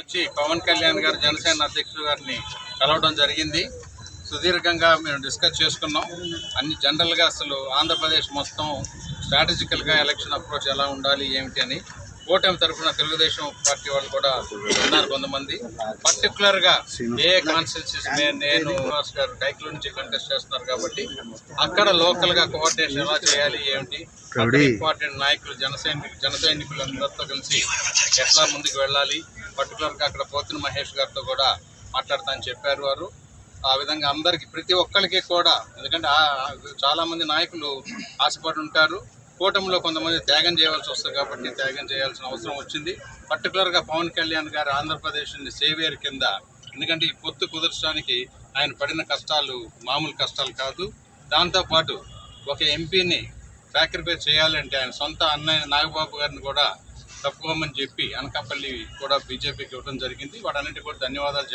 వచ్చి పవన్ కళ్యాణ్ గారు జనసేన అధ్యక్షుడు గారిని కలవడం జరిగింది. సుదీర్ఘంగా మేము డిస్కస్ చేసుకున్నాం. అన్ని జనరల్గా అసలు ఆంధ్రప్రదేశ్ మొత్తం స్ట్రాటజికల్గా ఎలక్షన్ అప్రోచ్ ఎలా ఉండాలి ఏమిటి అని కూటమి తరఫున తెలుగుదేశం పార్టీ వాళ్ళు కూడా ఉన్నారు కొంతమంది. పర్టికులర్గా ఏ కాన్స్టిట్యూన్సీస్ నేను గారు కైకుల నుంచి కంటెస్ట్ చేస్తున్నారు కాబట్టి అక్కడ లోకల్గా కోఆర్డినేషన్ ఎలా చేయాలి ఏమిటి, ఇంపార్టెంట్ నాయకులు జన సైనికులు అందరితో కలిసి ఎట్లా ముందుకు వెళ్ళాలి, పర్టికులర్గా అక్కడ పోతిన మహేష్ గారితో కూడా మాట్లాడతానని చెప్పారు వారు. ఆ విధంగా అందరికీ ప్రతి ఒక్కరికి కూడా, ఎందుకంటే చాలామంది నాయకులు ఆశపడి ఉంటారు, కూటమిలో కొంతమంది త్యాగం చేయవలసి వస్తుంది కాబట్టి త్యాగం చేయాల్సిన అవసరం వచ్చింది. పర్టికులర్గా పవన్ కళ్యాణ్ గారు ఆంధ్రప్రదేశ్ని సేవియర్ కింద, ఎందుకంటే ఈ పొత్తు కుదర్చడానికి ఆయన పడిన కష్టాలు మామూలు కష్టాలు కాదు. దాంతోపాటు ఒక ఎంపీని సాక్రిఫైస్ చేయాలంటే ఆయన సొంత అన్నయ్య నాగబాబు గారిని కూడా తప్పుకోమని చెప్పి అనకాపల్లి కూడా బీజేపీకి ఇవ్వడం జరిగింది. వాటన్నిటి కూడా ధన్యవాదాలు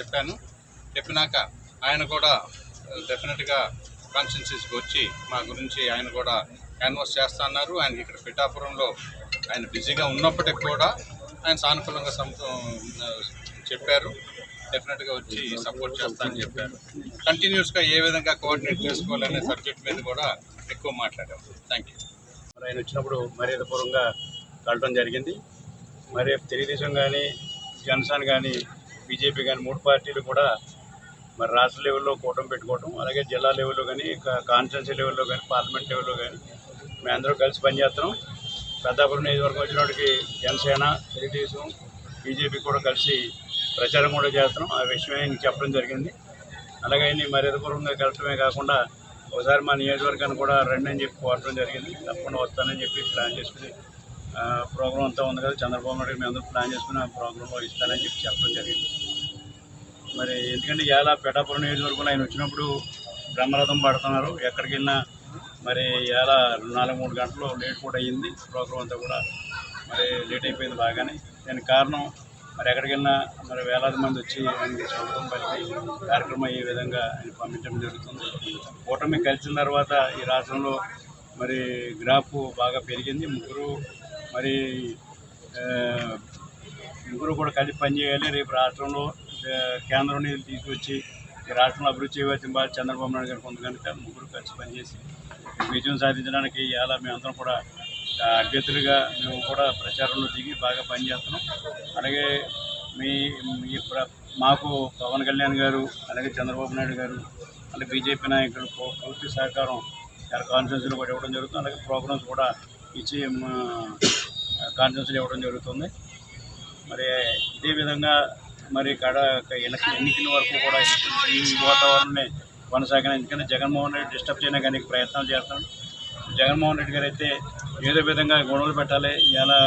చెప్పినాక ఆయన కూడా డెఫినెట్గా కాన్స్టిట్యున్సీస్కి వచ్చి మా గురించి ఆయన కూడా క్యాన్వాస్ చేస్తా అన్నారు. ఆయనకి ఇక్కడ పిఠాపురంలో ఆయన బిజీగా ఉన్నప్పటికీ కూడా ఆయన సానుకూలంగా చెప్పారు. డెఫినెట్గా వచ్చి సపోర్ట్ చేస్తానని చెప్పారు. కంటిన్యూస్గా ఏ విధంగా కోఆర్డినేట్ చేసుకోవాలనే సబ్జెక్ట్ మీద కూడా ఎక్కువ మాట్లాడాము. Thank you. ఆయన వచ్చినప్పుడు మర్యాదపూర్వకంగా కలవడం జరిగింది. మరి తెలుగుదేశం కానీ జనసేన కానీ బీజేపీ కానీ మూడు పార్టీలు కూడా మరి రాష్ట్ర లెవెల్లో కూటమి పెట్టుకోవటం, అలాగే జిల్లా లెవెల్లో కానీ కాన్స్టిట్యున్సీ లెవెల్లో కానీ పార్లమెంట్ లెవెల్లో కానీ మేము అందరూ కలిసి పనిచేస్తున్నాం. పెద్దాపురం నియోజకవర్గం వచ్చినప్పటికి జనసేన తెలుగుదేశం బీజేపీ కూడా కలిసి ప్రచారం కూడా చేస్తున్నాం. ఆ విషయమే ఇంక చెప్పడం జరిగింది. అలాగే మర్యాదపూర్వకంగా కలవటమే కాకుండా ఒకసారి మా నియోజకవర్గాన్ని కూడా రండి అని చెప్పి కోరడం జరిగింది. తప్పకుండా వస్తానని చెప్పి ప్లాన్ చేసుకుని ప్రోగ్రాం అంతా ఉంది కదా, చంద్రబాబు నాయుడు మేము అందరూ ప్లాన్ చేసుకుని ఆ ప్రోగ్రాంలో ఇస్తానని చెప్పి చెప్పడం జరిగింది. మరి ఎందుకంటే ఇవాళ పిఠాపురం నియోజకవర్గంలో ఆయన వచ్చినప్పుడు బ్రహ్మరథం పడుతున్నారు. ఎక్కడికి వెళ్ళినా మరి ఇవాళ 4-3 గంటలు లేట్ కూడా అయ్యింది. ప్రోగ్రాం అంతా కూడా మరి లేట్ అయిపోయింది బాగానే. దానికి కారణం మరి ఎక్కడికి వెళ్ళినా మరి వేలాది మంది వచ్చి ఆయనకి స్వాగతం పలికి కార్యక్రమం ఈ విధంగా ఆయన పంపించడం జరుగుతుంది. కూటమి కలిసిన తర్వాత ఈ రాష్ట్రంలో మరి గ్రాఫ్ బాగా పెరిగింది. ముగ్గురు కూడా కలిసి పనిచేయాలి. రేపు రాష్ట్రంలో కేంద్రం నిధులు తీసుకొచ్చి ఈ రాష్ట్రంలో అభివృద్ధి చేయవలసిన బాధ చంద్రబాబు నాయుడు గారికి ఉంది కనుక ముగ్గురు కలిసి పనిచేసి విజయం సాధించడానికి ఇవాళ మేమందరం కూడా అభ్యర్థులుగా మేము కూడా ప్రచారంలో దిగి బాగా పనిచేస్తున్నాం. అలాగే మాకు పవన్ కళ్యాణ్ గారు, అలాగే చంద్రబాబు నాయుడు గారు, అలాగే బీజేపీ నాయకులు పూర్తి సహకారం కాన్ఫరెన్స్లో కూడా ఇవ్వడం జరుగుతుంది. అలాగే ప్రోగ్రామ్స్ కూడా ఇచ్చి కాన్ఫరెన్స్లు ఇవ్వడం జరుగుతుంది. మరి ఇదే విధంగా మరి ఎన్నికల వరకు కూడా ఈ వాతావరణమే కొనసాగిన. ఎందుకంటే జగన్మోహన్ రెడ్డి డిస్టర్బ్ చేయడానికి అనేక ప్రయత్నాలు చేస్తున్నాడు. జగన్మోహన్ రెడ్డి గారు అయితే ఏదో విధంగా గొడవలు పెట్టాలి ఇలా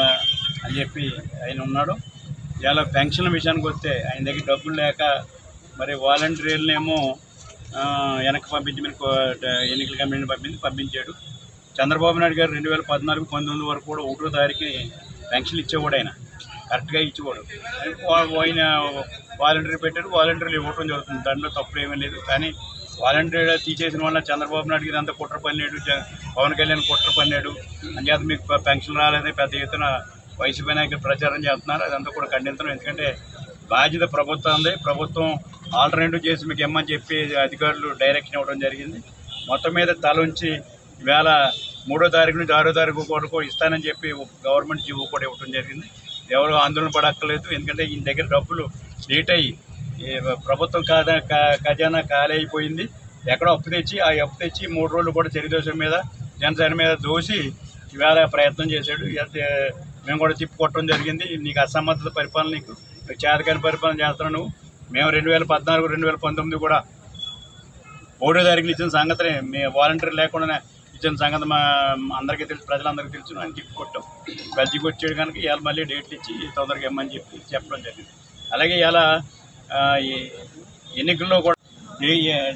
అని చెప్పి ఆయన ఉన్నాడు. ఇలా పెన్షన్ల విషయానికి వస్తే ఆయన దగ్గర డబ్బులు లేక మరి వాలంటీర్లనేమో వెనక్కి పంపించి ఎన్నికల కమిటీని పంపించాడు. చంద్రబాబు నాయుడు గారు 2014-19 వరకు కూడా 1వ తారీఖుని పెన్షన్లు ఇచ్చేవాడు. ఆయన కరెక్ట్గా ఇచ్చేవాడు. ఆయన వాలంటీర్ పెట్టాడు, వాలంటీర్లు ఇవ్వడం జరుగుతుంది. దాంట్లో తప్పులు ఏమీ లేదు. కానీ వాలంటీర్ తీసేసిన వల్ల చంద్రబాబు నాయుడు ఇదంతా కుట్ర పన్నాడు, పవన్ కళ్యాణ్ కుట్ర పన్నాడు అని చేత మీకు పెన్షన్ రాలేదని పెద్ద ఎత్తున వైసీపీ నాయకులు ప్రచారం చేస్తున్నారు. అదంతా కూడా ఖండించడం. ఎందుకంటే బాధ్యత ప్రభుత్వం ఉంది. ప్రభుత్వం ఆల్టర్నేటివ్ చేసి మీకు ఇమ్మని చెప్పి అధికారులు డైరెక్షన్ ఇవ్వడం జరిగింది. మొత్తం మీద తలుంచి ఈవేళ 3వ తారీఖు నుంచి 6వ తారీఖు వరకు ఇస్తానని చెప్పి గవర్నమెంట్ జీవో కూడా ఇవ్వడం జరిగింది. ఎవరు ఆందోళన పడక్కర్లేదు. ఎందుకంటే ఈయన దగ్గర డబ్బులు లేట్ అయ్యి ప్రభుత్వం ఖజానా ఖాళీ అయిపోయింది. ఎక్కడో అప్పు తెచ్చి ఆ అప్పు తెచ్చి 3 రోజులు కూడా తెలుగుదేశం మీద జనసేన మీద దోసి ఈవేళ ప్రయత్నం చేశాడు. మేము కూడా తిప్పుకొట్టడం జరిగింది. నీకు అసమర్థత పరిపాలన, నీకు చేతకాని పరిపాలన చేస్తున్నావు నువ్వు. మేము 2014-2019 కూడా 1వ తారీఖున ఇచ్చిన సంగతిని వాలంటీర్ లేకుండానే ఇచ్చిన సంగతి మా అందరికీ తెలుసు, ప్రజలందరికీ తెలుసు అని తిప్పుకొట్టాం. గల్జీకి వచ్చాడు కనుక ఇవాళ మళ్ళీ డేట్లు ఇచ్చి తొందరగా ఇమ్మని చెప్పి చెప్పడం జరిగింది. అలాగే ఇలా ఎన్నికల్లో కూడా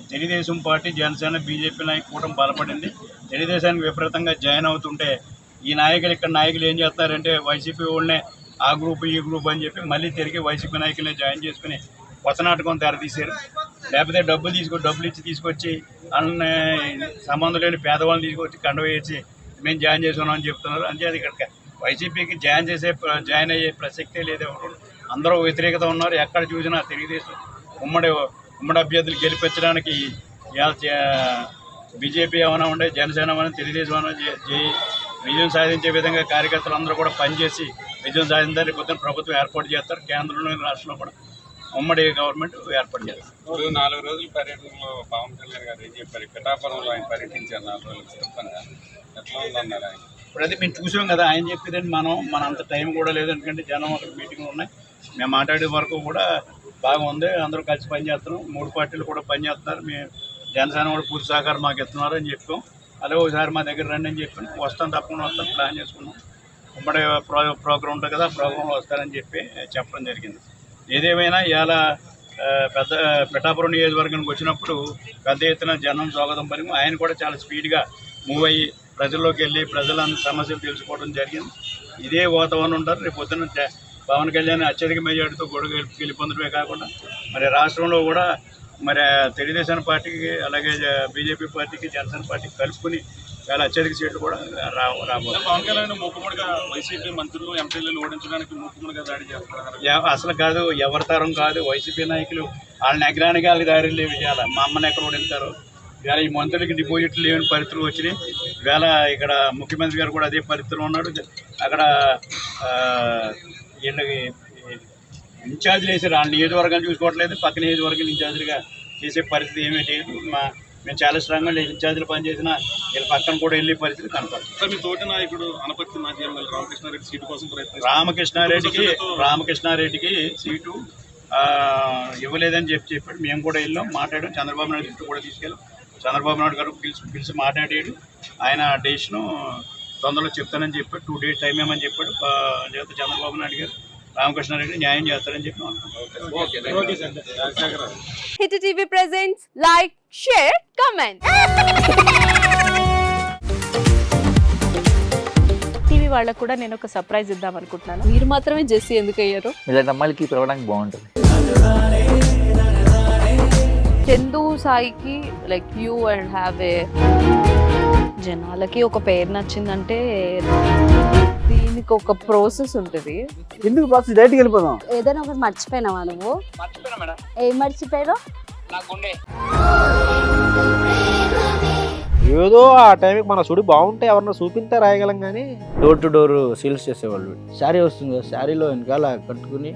తెలుగుదేశం పార్టీ జనసేన బీజేపీ కూటమి బలపడింది. తెలుగుదేశానికి విపరీతంగా జాయిన్ అవుతుంటే ఈ నాయకులు ఇక్కడ నాయకులు ఏం చేస్తారంటే వైసీపీ వాళ్ళనే ఆ గ్రూప్ ఈ గ్రూప్ అని చెప్పి మళ్ళీ తిరిగి వైసీపీ నాయకులనే జాయిన్ చేసుకుని కొత్త నాటకం తెరతీశారు. లేకపోతే డబ్బులు ఇచ్చి తీసుకొచ్చి వాళ్ళని సంబంధం లేని పేదవాళ్ళని తీసుకొచ్చి కండ వేసి మేము జాయిన్ చేసుకున్నామని చెప్తున్నారు. అంతే అది ఇక్కడ వైసీపీకి జాయిన్ అయ్యే ప్రసక్తే లేదు. అందరూ వ్యతిరేకత ఉన్నారు. ఎక్కడ చూసినా తెలుగుదేశం ఉమ్మడి అభ్యర్థులు గెలిపించడానికి బీజేపీ ఏమైనా ఉండే, జనసేన ఏమైనా, తెలుగుదేశం ఏమైనా విజయం సాధించే విధంగా కార్యకర్తలు అందరూ కూడా పనిచేసి విజయం సాధించాలని పొద్దున ప్రభుత్వం ఏర్పాటు చేస్తారు. కేంద్రంలోని రాష్ట్రంలో కూడా ఉమ్మడి గవర్నమెంట్ ఏర్పాటు చేస్తారు. ఇప్పుడు 4 రోజుల పర్యటనలో పవన్ కళ్యాణ్ గారు ఏం చెప్పారు? పిఠాపురంలో ఆయన పర్యటించారు 4 రోజులు విస్తృతంగా. ఎట్లా ఉందన్నారు ఆయన? ఇప్పుడు అది మేము చూసాం కదా, ఆయన చెప్పేదండి. మన అంత టైం కూడా లేదు, ఎందుకంటే జనం అక్కడ మీటింగ్లు ఉన్నాయి. మేము మాట్లాడే వరకు కూడా బాగుంది, అందరూ కలిసి పనిచేస్తున్నాం. 3 పార్టీలు కూడా పనిచేస్తున్నారు. మేము జనసేన కూడా పూర్తి సహకారం మాకు ఇస్తున్నారు అని చెప్పాం. అలాగే ఒకసారి మా దగ్గర రండి అని చెప్పి వస్తాం, తప్పకుండా వస్తాం, ప్లాన్ చేసుకున్నాం. ఉమ్మడి ప్రోగ్రాం ఉంటుంది కదా, ఆ ప్రోగ్రాంలో వస్తారని చెప్పి చెప్పడం జరిగింది. ఏదేమైనా ఇవాళ పిఠాపురం నియోజకవర్గానికి వచ్చినప్పుడు పెద్ద ఎత్తున జనం స్వాగతం పలికి ఆయన కూడా చాలా స్పీడ్గా మూవ్ అయ్యి ప్రజల్లోకి వెళ్ళి ప్రజలందరి సమస్యలు తెలుసుకోవడం జరిగింది. ఇదే వాతావరణం ఉంటారు. రేపు పొద్దున్న పవన్ కళ్యాణ్ అత్యధిక మెజార్టీతో గెలుపొందడమే కాకుండా మరి రాష్ట్రంలో కూడా మరి తెలుగుదేశం పార్టీకి, అలాగే బీజేపీ పార్టీకి, జనసేన పార్టీకి కలుపుకుని చాలా అత్యధిక సీట్లు కూడా రాబోతుంది. పవన్ కళ్యాణ్ మూకుమ్మడిగా వైసీపీ మంత్రులు, ఎంపీలు ఓడించడానికి మూకుమ్మడిగా దాడి చేస్తారు. అసలు కాదు, ఎవరి తరం కాదు. వైసీపీ నాయకులు వాళ్ళని ఎకరానికి వాళ్ళకి దారి లేవు. ఇవాళ మా అమ్మని ఎక్కడ ఓడిస్తారు. ఇవాళ ఈ మంత్రులకి డిపాజిట్లు లేని పరిస్థితులు వచ్చినాయి. ఇవాళ ఇక్కడ ముఖ్యమంత్రి గారు కూడా అదే పరిస్థితిలో ఉన్నాడు. అక్కడ వీళ్ళకి ఇన్ఛార్జీలు వేసారు. వాళ్ళ నియోజకవర్గాన్ని చూసుకోవట్లేదు, పక్క నియోజకవర్గాలు ఇన్ఛార్జీలుగా చేసే పరిస్థితి ఏమీ లేదు. మేము చాలా స్ట్రాంగ్గా ఇన్ఛార్జీలు పనిచేసిన వీళ్ళ పక్కన కూడా వెళ్ళే పరిస్థితి కనపడుతుంది. మీ తోటి నాయకుడు అనపర్తి మాజీ ఎమ్మెల్యే రామకృష్ణారెడ్డి సీటు కోసం రామకృష్ణారెడ్డికి సీటు ఇవ్వలేదని చెప్పాడు. మేము కూడా వెళ్ళాం, మాట్లాడాం. చంద్రబాబు నాయుడు దృష్టి కూడా తీసుకెళ్ళాం. చంద్రబాబు నాయుడు గారు పిలిచి మాట్లాడాడు. ఆయన డెసిషను తొందరలో చెప్తానని చెప్పాడు. 2 days టైం ఏమని చెప్పాడు. చంద్రబాబు నాయుడు గారు రామకృష్ణారెడ్డి న్యాయం చేస్తారని చెప్పి hit TV presents like, share, comment. TV వాళ్ళకు కూడా నేను ఒక సర్ప్రైజ్ ఇద్దాం అనుకుంటున్నాను. మీరు మాత్రమే జెస్సీ ఎందుకు అయ్యారు? ఇలాంటి అమ్మాయిలకి పిలవడానికి బాగుంటుంది. చందు సాయికి like you and have a జనాలకి ఒక పేరు నచ్చిందంటే దీనికి ఒక ప్రాసెస్ ఉంటుంది. ఎందుకు ప్రాసెస్? డైరెక్ట్గా వెళ్ళిపోదాం. ఏదైనా ఒకటి మర్చిపోయినావా నువ్వు? మర్చిపోయినా మేడం. ఏం మర్చిపోయావు? ఏదో ఆ టైంకి మన సుడి బాగుంటే ఎవరన్నా చూపిస్తే రాయగలం కానీ డోర్ టు డోర్ సేల్స్ చేసేవాళ్ళు. శారీ వస్తుంది, శారీలో వెనకాల కట్టుకుని